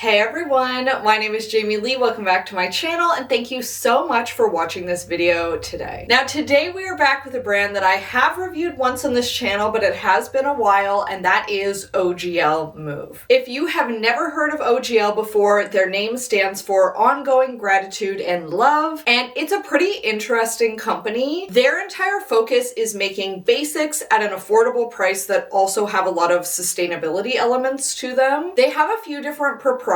Hey everyone, my name is Jamie Lee. Welcome back to my channel and thank you so much for watching this video today. Now today we are back with a brand that I have reviewed once on this channel, but it has been a while, and that is OGL Move. If you have never heard of OGL before, their name stands for Ongoing Gratitude and Love, and it's a pretty interesting company. Their entire focus is making basics at an affordable price that also have a lot of sustainability elements to them. They have a few different proprietary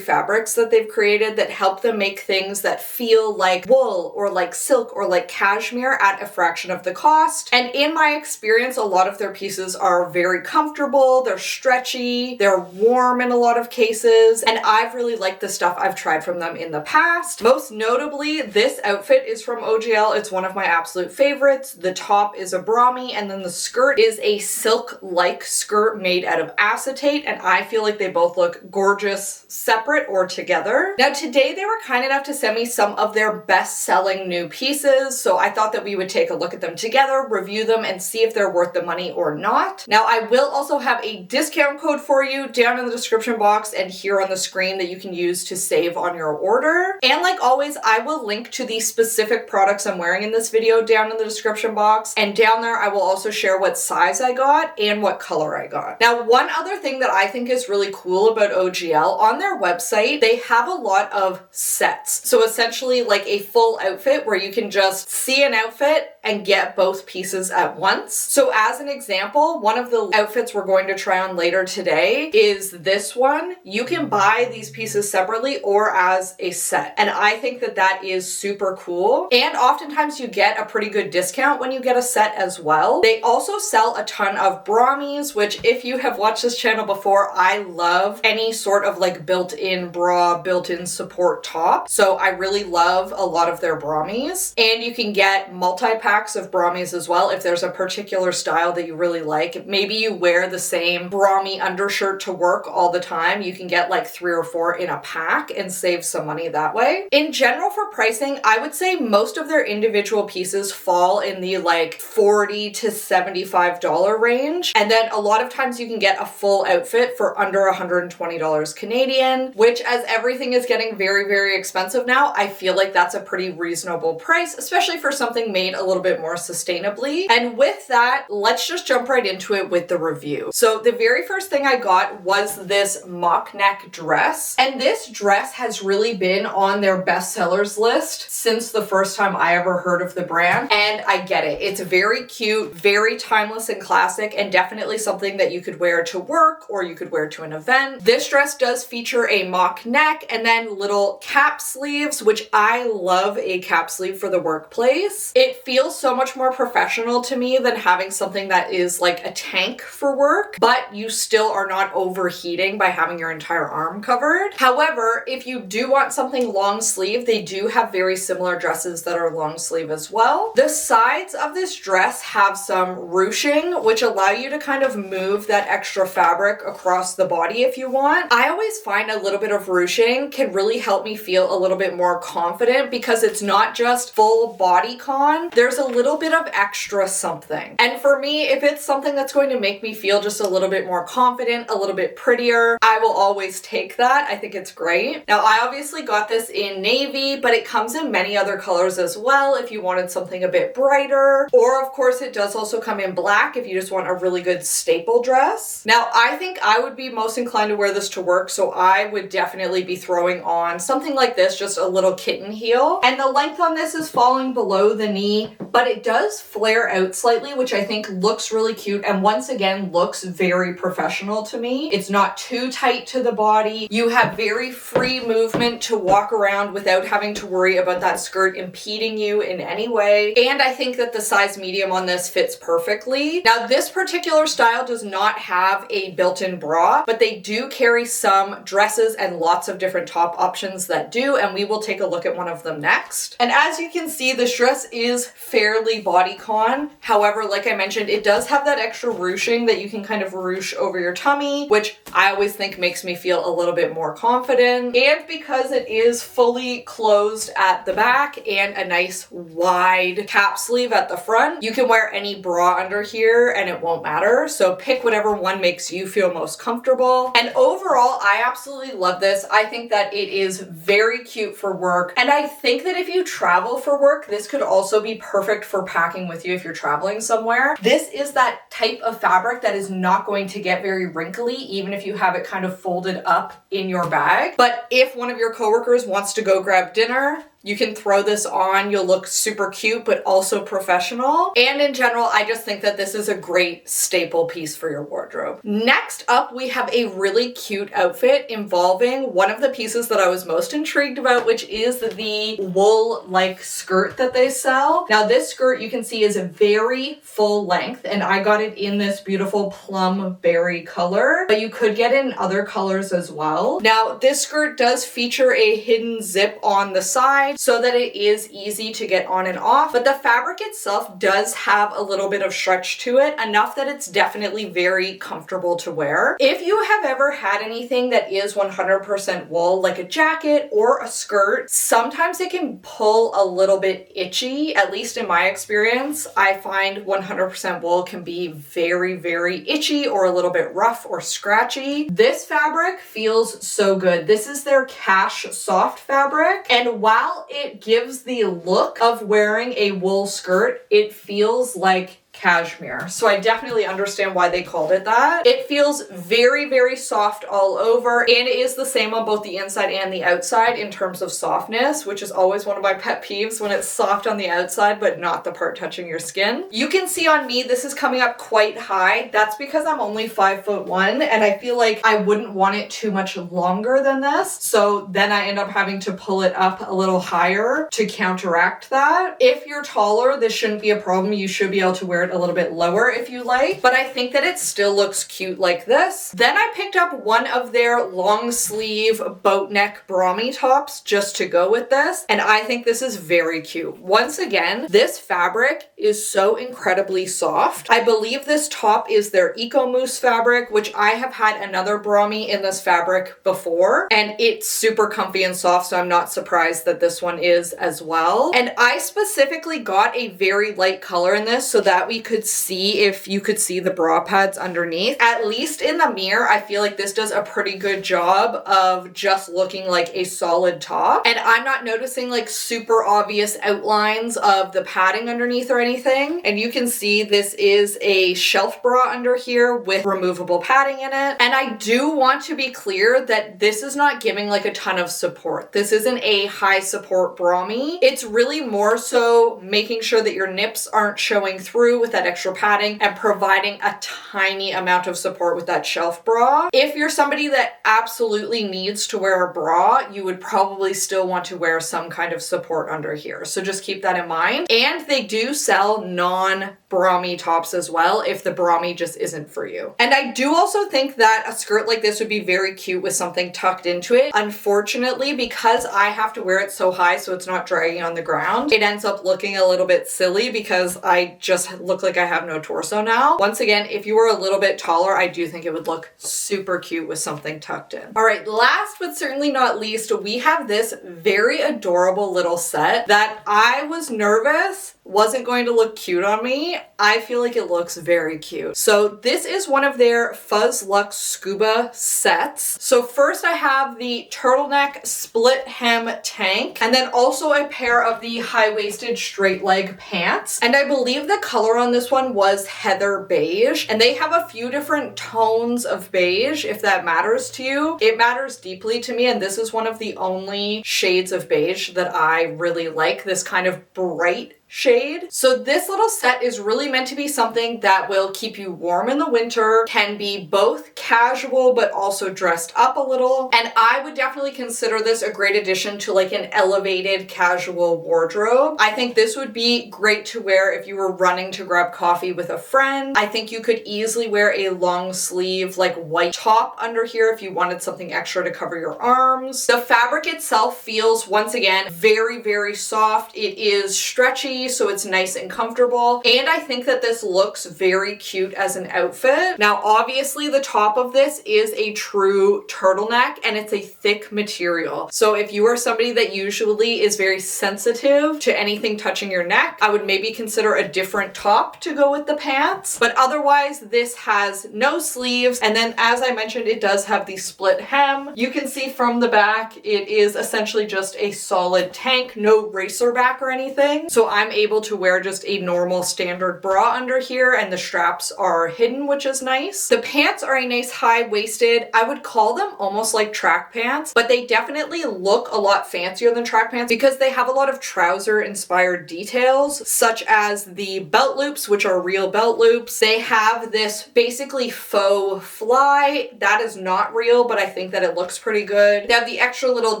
fabrics that they've created that help them make things that feel like wool or like silk or like cashmere at a fraction of the cost. And in my experience, a lot of their pieces are very comfortable, they're stretchy, they're warm in a lot of cases, and I've really liked the stuff I've tried from them in the past. Most notably, this outfit is from OGL. It's one of my absolute favorites. The top is a Brami, and then the skirt is a silk-like skirt made out of acetate, and I feel like they both look gorgeous separate or together. Now today they were kind enough to send me some of their best-selling new pieces, so I thought that we would take a look at them together, review them, and see if they're worth the money or not. Now I will also have a discount code for you down in the description box and here on the screen that you can use to save on your order. And like always, I will link to the specific products I'm wearing in this video down in the description box, and down there I will also share what size I got and what color I got. Now one other thing that I think is really cool about OGL, on their website, they have a lot of sets. So essentially like a full outfit where you can just see an outfit and get both pieces at once. So as an example, one of the outfits we're going to try on later today is this one. You can buy these pieces separately or as a set. And I think that that is super cool. And oftentimes you get a pretty good discount when you get a set as well. They also sell a ton of Bramis, which if you have watched this channel before, I love any sort of like built-in bra, built-in support top. So I really love a lot of their Bramis. And you can get multi-packs of Bramis as well if there's a particular style that you really like. Maybe you wear the same Brami undershirt to work all the time. You can get like 3 or 4 in a pack and save some money that way. In general, for pricing, I would say most of their individual pieces fall in the like $40 to $75 range. And then a lot of times you can get a full outfit for under $120 Canadian, which as everything is getting very, very expensive now, I feel like that's a pretty reasonable price, especially for something made a little bit more sustainably. And with that, let's just jump right into it with the review. So the very first thing I got was this Mockneck dress. And this dress has really been on their bestsellers list since the first time I ever heard of the brand. And I get it. It's very cute, very timeless and classic, and definitely something that you could wear to work or you could wear to an event. This dress does feature a mock neck and then little cap sleeves, which I love a cap sleeve for the workplace. It feels so much more professional to me than having something that is like a tank for work, but you still are not overheating by having your entire arm covered. However, if you do want something long sleeve, they do have very similar dresses that are long sleeve as well. The sides of this dress have some ruching, which allow you to kind of move that extra fabric across the body if you want. I always find a little bit of ruching can really help me feel a little bit more confident because it's not just full bodycon. There's a little bit of extra something. And for me, if it's something that's going to make me feel just a little bit more confident, a little bit prettier, I will always take that. I think it's great. Now, I obviously got this in navy, but it comes in many other colors as well if you wanted something a bit brighter. Or of course, it does also come in black if you just want a really good staple dress. Now, I think I would be most inclined to wear this to work, so I would definitely be throwing on something like this, just a little kitten heel. And the length on this is falling below the knee, but it does flare out slightly, which I think looks really cute and once again looks very professional to me. It's not too tight to the body. You have very free movement to walk around without having to worry about that skirt impeding you in any way. And I think that the size medium on this fits perfectly. Now, this particular style does not have a built-in bra, but they do carry some dresses and lots of different top options that do, and we will take a look at one of them next. And as you can see, this dress is fairly bodycon. However, like I mentioned, it does have that extra ruching that you can kind of ruche over your tummy, which I always think makes me feel a little bit more confident. And because it is fully closed at the back and a nice wide cap sleeve at the front, you can wear any bra under here and it won't matter. So pick whatever one makes you feel most comfortable. And overall, I absolutely love this. I think that it is very cute for work. And I think that if you travel for work, this could also be perfect for packing with you if you're traveling somewhere. This is that type of fabric that is not going to get very wrinkly, even if you have it kind of folded up in your bag. But if one of your coworkers wants to go grab dinner, you can throw this on. You'll look super cute, but also professional. And in general, I just think that this is a great staple piece for your wardrobe. Next up, we have a really cute outfit involving one of the pieces that I was most intrigued about, which is the wool-like skirt that they sell. Now, this skirt you can see is a very full length, and I got it in this beautiful plum berry color, but you could get it in other colors as well. Now, this skirt does feature a hidden zip on the side, so that it is easy to get on and off, but the fabric itself does have a little bit of stretch to it, enough that it's definitely very comfortable to wear. If you have ever had anything that is 100% wool, like a jacket or a skirt, sometimes it can pull a little bit itchy. At least in my experience, I find 100% wool can be very, very itchy or a little bit rough or scratchy. This fabric feels so good. This is their Cash Soft fabric, and while it gives the look of wearing a wool skirt, it feels like cashmere. So I definitely understand why they called it that. It feels very, very soft all over, and it is the same on both the inside and the outside in terms of softness, which is always one of my pet peeves, when it's soft on the outside but not the part touching your skin. You can see on me this is coming up quite high. That's because I'm only 5'1", and I feel like I wouldn't want it too much longer than this, so then I end up having to pull it up a little higher to counteract that. If you're taller, this shouldn't be a problem. You should be able to wear it a little bit lower if you like, but I think that it still looks cute like this. Then I picked up one of their long sleeve Boatneck Brami tops just to go with this, and I think this is very cute. Once again, this fabric is so incredibly soft. I believe this top is their Eco Mousse fabric, which I have had another Brami in this fabric before, and it's super comfy and soft, so I'm not surprised that this one is as well. And I specifically got a very light color in this so that we could see if you could see the bra pads underneath. At least in the mirror, I feel like this does a pretty good job of just looking like a solid top. And I'm not noticing like super obvious outlines of the padding underneath or anything. And you can see this is a shelf bra under here with removable padding in it. And I do want to be clear that this is not giving like a ton of support. This isn't a high support Brami. It's really more so making sure that your nips aren't showing through with that extra padding and providing a tiny amount of support with that shelf bra. If you're somebody that absolutely needs to wear a bra, you would probably still want to wear some kind of support under here. So just keep that in mind. And they do sell non-Brami tops as well if the Brami just isn't for you. And I do also think that a skirt like this would be very cute with something tucked into it. Unfortunately, because I have to wear it so high so it's not dragging on the ground, it ends up looking a little bit silly because I just look like I have no torso now. Once again, if you were a little bit taller, I do think it would look super cute with something tucked in. All right, last but certainly not least, we have this very adorable little set that I was nervous wasn't going to look cute on me. I feel like it looks very cute. So this is one of their Fuzz Luxe Scuba sets. So first I have the turtleneck split hem tank, and then also a pair of the high-waisted straight leg pants. And I believe the color on this one was Heather Beige, and they have a few different tones of beige if that matters to you. It matters deeply to me, and this is one of the only shades of beige that I really like, this kind of bright shade. So this little set is really meant to be something that will keep you warm in the winter, can be both casual but also dressed up a little, and I would definitely consider this a great addition to like an elevated casual wardrobe. I think this would be great to wear if you were running to grab coffee with a friend. I think you could easily wear a long sleeve like white top under here if you wanted something extra to cover your arms. The fabric itself feels, once again, very, very soft. It is stretchy. stretchy, so it's nice and comfortable. And I think that this looks very cute as an outfit. Now, obviously the top of this is a true turtleneck and it's a thick material. So if you are somebody that usually is very sensitive to anything touching your neck, I would maybe consider a different top to go with the pants. But otherwise, this has no sleeves. And then as I mentioned, it does have the split hem. You can see from the back, it is essentially just a solid tank, no racer back or anything. So I'm able to wear just a normal standard bra under here and the straps are hidden, which is nice. The pants are a nice high-waisted, I would call them almost like track pants, but they definitely look a lot fancier than track pants because they have a lot of trouser-inspired details, such as the belt loops, which are real belt loops. They have this basically faux fly. That is not real, but I think that it looks pretty good. They have the extra little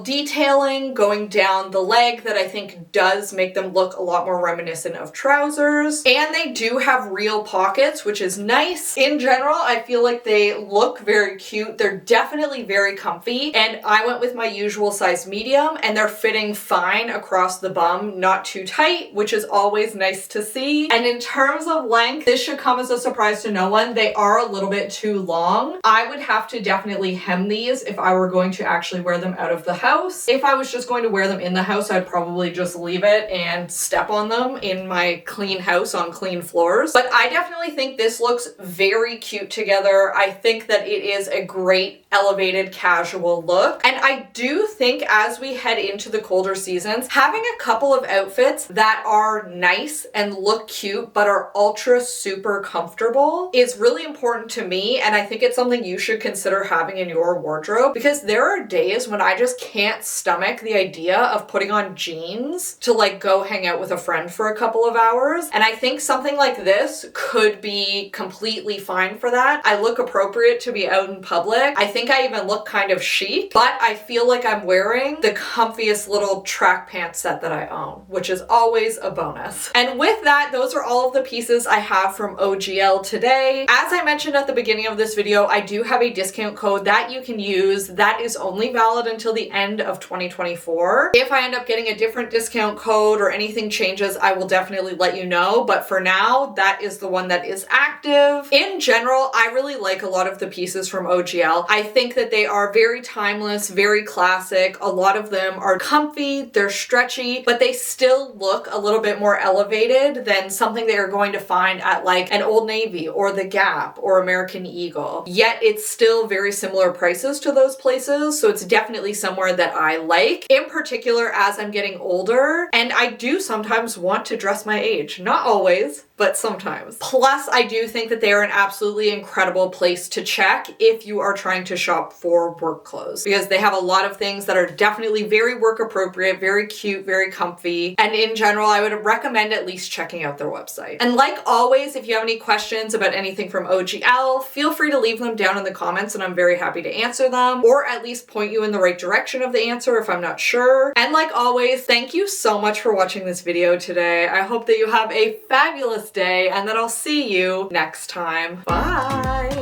detailing going down the leg that I think does make them look a lot more reminiscent of trousers. And they do have real pockets, which is nice. In general, I feel like they look very cute. They're definitely very comfy. And I went with my usual size medium and they're fitting fine across the bum, not too tight, which is always nice to see. And in terms of length, this should come as a surprise to no one. They are a little bit too long. I would have to definitely hem these if I were going to actually wear them out of the house. If I was just going to wear them in the house, I'd probably just leave it and step on them in my clean house on clean floors. But I definitely think this looks very cute together. I think that it is a great elevated casual look. And I do think as we head into the colder seasons, having a couple of outfits that are nice and look cute but are ultra super comfortable is really important to me, and I think it's something you should consider having in your wardrobe, because there are days when I just can't stomach the idea of putting on jeans to like go hang out with a friend for a couple of hours, and I think something like this could be completely fine for that. I look appropriate to be out in public. I think I even look kind of chic, but I feel like I'm wearing the comfiest little track pant set that I own, which is always a bonus. And with that, those are all of the pieces I have from OGL today. As I mentioned at the beginning of this video, I do have a discount code that you can use that is only valid until the end of 2024. If I end up getting a different discount code or anything changes, I will definitely let you know, but for now, that is the one that is active. In general, I really like a lot of the pieces from OGL. I think that they are very timeless, very classic. A lot of them are comfy, they're stretchy, but they still look a little bit more elevated than something that you're going to find at like an Old Navy or The Gap or American Eagle. Yet it's still very similar prices to those places, so it's definitely somewhere that I like. In particular, as I'm getting older, and I do sometimes want to dress my age. Not always, but sometimes. Plus, I do think that they are an absolutely incredible place to check if you are trying to shop for work clothes, because they have a lot of things that are definitely very work appropriate, very cute, very comfy, and in general, I would recommend at least checking out their website. And like always, if you have any questions about anything from OGL, feel free to leave them down in the comments and I'm very happy to answer them, or at least point you in the right direction of the answer if I'm not sure. And like always, thank you so much for watching this video today. I hope that you have a fabulous day and that I'll see you next time. Bye!